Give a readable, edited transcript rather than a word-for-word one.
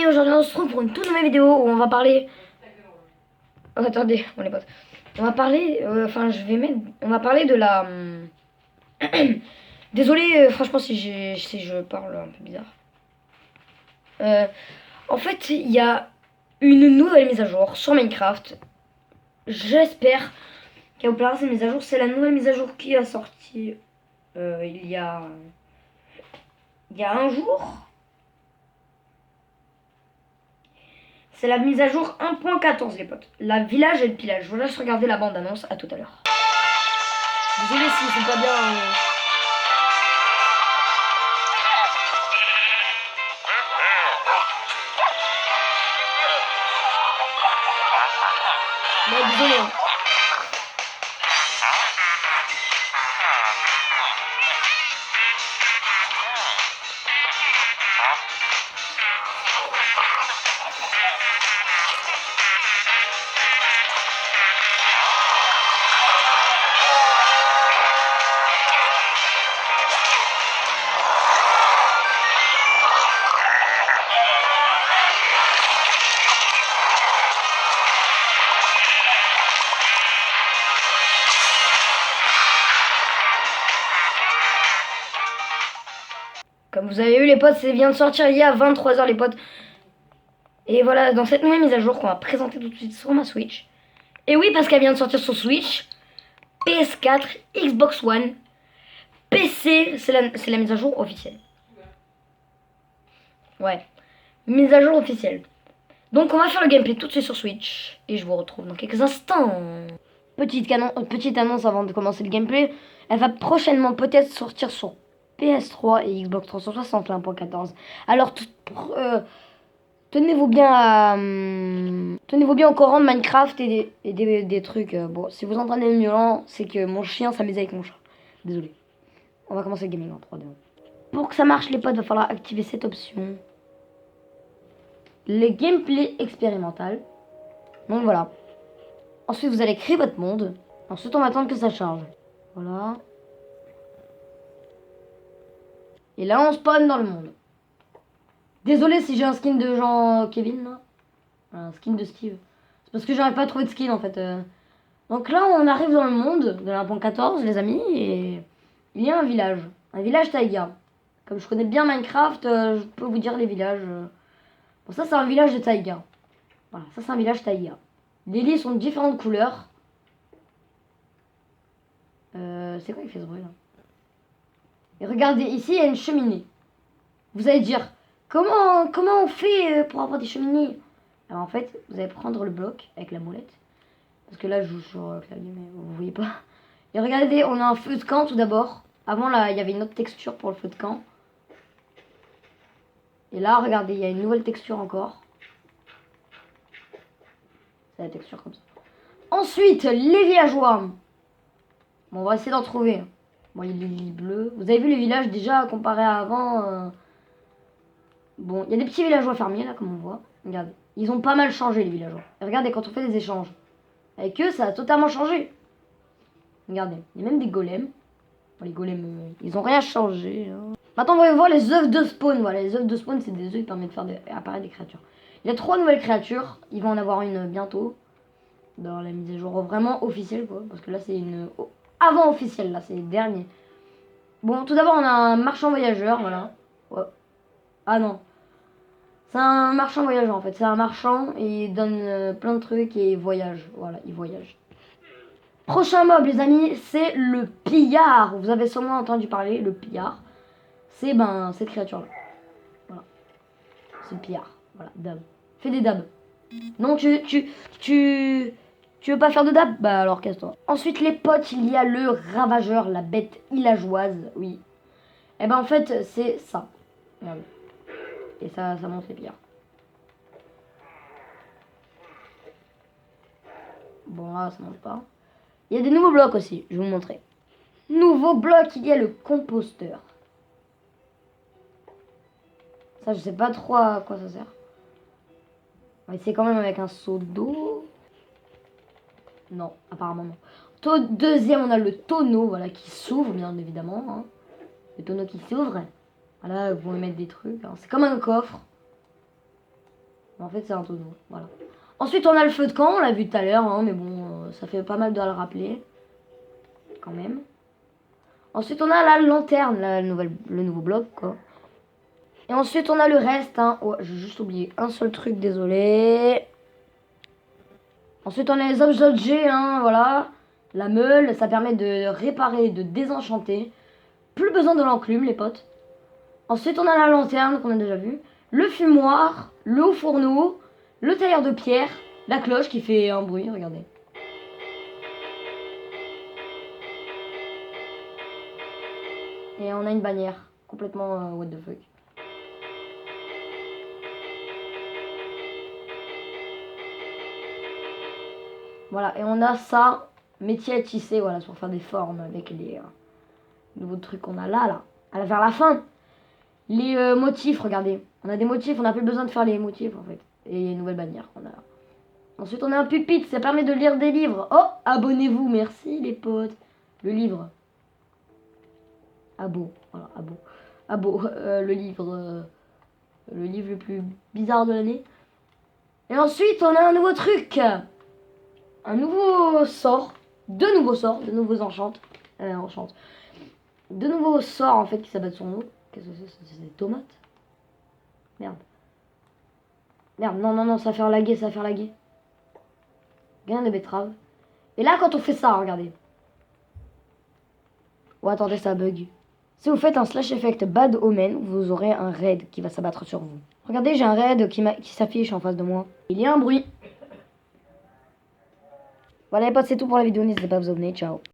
amis, aujourd'hui on se retrouve pour une toute nouvelle vidéo où on va parler... Oh, attendez, bon les potes. On va parler, on va parler de la... Désolé, franchement, si je parle un peu bizarre. En fait, il y a une nouvelle mise à jour sur Minecraft. J'espère qu'elle vous plaira cette mise à jour. C'est la nouvelle mise à jour qui a sorti il y a un jour. C'est la mise à jour 1.14 les potes. La village et le pillage. Je vous laisse regarder la bande annonce. À tout à l'heure. Désolé si c'est pas bien. Ouais, désolé. Comme vous avez vu les potes, ça vient de sortir il y a 23 h les potes. Et voilà, dans cette nouvelle mise à jour qu'on va présenter tout de suite sur ma Switch. Et oui, parce qu'elle vient de sortir sur Switch, PS4, Xbox One, PC, c'est la mise à jour officielle. Ouais, mise à jour officielle. Donc on va faire le gameplay tout de suite sur Switch. Et je vous retrouve dans quelques instants. Petite annonce avant de commencer le gameplay. Elle va prochainement peut-être sortir sur PS3 et Xbox 360 1.14. Alors tenez-vous bien au courant de Minecraft et des trucs. Bon, si vous entendez le miaulant, c'est que mon chien s'amuse avec mon chat. Désolé. On va commencer le gaming en 3-2. Pour que ça marche les potes, il va falloir activer cette option. Les gameplays expérimental. Donc voilà. Ensuite vous allez créer votre monde. Ensuite on va attendre que ça charge. Voilà. Et là on spawn dans le monde. Désolé si j'ai un skin de Jean Kevin là. Un skin de Steve. C'est parce que j'arrive pas à trouver de skin en fait. Donc là on arrive dans le monde de la 1.14 les amis. Et il y a un village. Un village taïga. Comme je connais bien Minecraft, je peux vous dire les villages. Bon ça c'est un village de taïga. Voilà, ça c'est un village taïga. Les lits sont de différentes couleurs. C'est quoi qui fait ce bruit là? Et regardez, ici il y a une cheminée. Vous allez dire, comment on fait pour avoir des cheminées? Alors en fait, vous allez prendre le bloc avec la molette. Parce que là je joue sur clavier mais vous voyez pas. Et regardez, on a un feu de camp tout d'abord. Avant là, il y avait une autre texture pour le feu de camp. Et là, regardez, il y a une nouvelle texture encore. C'est la texture comme ça. Ensuite, les villageois. Bon, on va essayer d'en trouver. Bon, il y a les lits bleus. Vous avez vu les villages déjà comparé à avant. Bon, il y a des petits villageois fermiers là, comme on voit. Regardez, ils ont pas mal changé les villageois. Et regardez, quand on fait des échanges avec eux, ça a totalement changé. Regardez, il y a même des golems. Bon, les golems, ils ont rien changé. Hein. Maintenant, on va voir les œufs de spawn. Voilà, les œufs de spawn, c'est des œufs qui permettent de faire apparaître des créatures. Il y a 3 nouvelles créatures. Il va en avoir une bientôt. Dans la mise à jour vraiment officielle, quoi. Parce que là, c'est une... avant officielle, là, c'est le dernier. Bon, tout d'abord, on a un marchand voyageur, voilà. Ouais. Ah non. C'est un marchand voyageur, en fait. C'est un marchand et il donne plein de trucs et il voyage. Voilà, il voyage. Prochain mob, les amis, c'est le pillard. Vous avez sûrement entendu parler, le pillard. C'est, cette créature-là. Voilà. C'est le pillard. Voilà, dab. Fais des dabs. Non, tu veux pas faire de dab? Bah alors casse-toi. Ensuite les potes, il y a le ravageur, la bête villageoise, oui. Et ben en fait c'est ça. Regardez. Et ça monte les pillards. Bon là ça monte pas. Il y a des nouveaux blocs aussi, je vais vous montrer. Nouveau bloc, il y a le composteur. Ça je sais pas trop à quoi ça sert. On va essayer quand même avec un seau d'eau. Non, apparemment non. Deuxième, on a le tonneau, voilà, qui s'ouvre, bien évidemment. Hein. Le tonneau qui s'ouvre. Voilà, vous pouvez mettre des trucs. Hein. C'est comme un coffre. En fait, c'est un tonneau. Voilà. Ensuite, on a le feu de camp. On l'a vu tout à l'heure. Hein, mais bon, ça fait pas mal de le rappeler. Quand même. Ensuite, on a la lanterne. Le nouveau bloc, quoi. Et ensuite, on a le reste. Hein. Oh, j'ai juste oublié un seul truc. Désolé. Ensuite, on a les objets. Hein, voilà. La meule. Ça permet de réparer, de désenchanter. Plus besoin de l'enclume, les potes. Ensuite, on a la lanterne qu'on a déjà vu. Le fumoir, le haut fourneau, le tailleur de pierre, la cloche qui fait un bruit, regardez. Et on a une bannière, complètement what the fuck. Voilà, et on a ça, métier à tisser, voilà, pour faire des formes avec les nouveaux trucs qu'on a là. Vers la fin. Les motifs, regardez. On a des motifs, on n'a plus besoin de faire les motifs en fait. Et une nouvelle bannière qu'on a là. Ensuite, on a un pupitre, ça permet de lire des livres. Oh, abonnez-vous, merci les potes. Le livre. Abo, voilà, abo. Abo, le livre le plus bizarre de l'année. Et ensuite, on a un nouveau truc. Un nouveau sort. Deux nouveaux sorts, de nouveaux enchantes. Deux nouveaux sorts en fait qui s'abattent sur nous. Qu'est-ce que c'est? C'est des tomates? Merde. Merde, non, non, non, ça va faire laguer, ça va faire laguer. Rien de betterave. Et là, quand on fait ça, regardez. Oh, attendez, ça bug. Si vous faites un slash effect bad omen, vous aurez un raid qui va s'abattre sur vous. Regardez, j'ai un raid qui s'affiche en face de moi. Il y a un bruit. Voilà les potes, c'est tout pour la vidéo. N'hésitez pas à vous abonner. Ciao.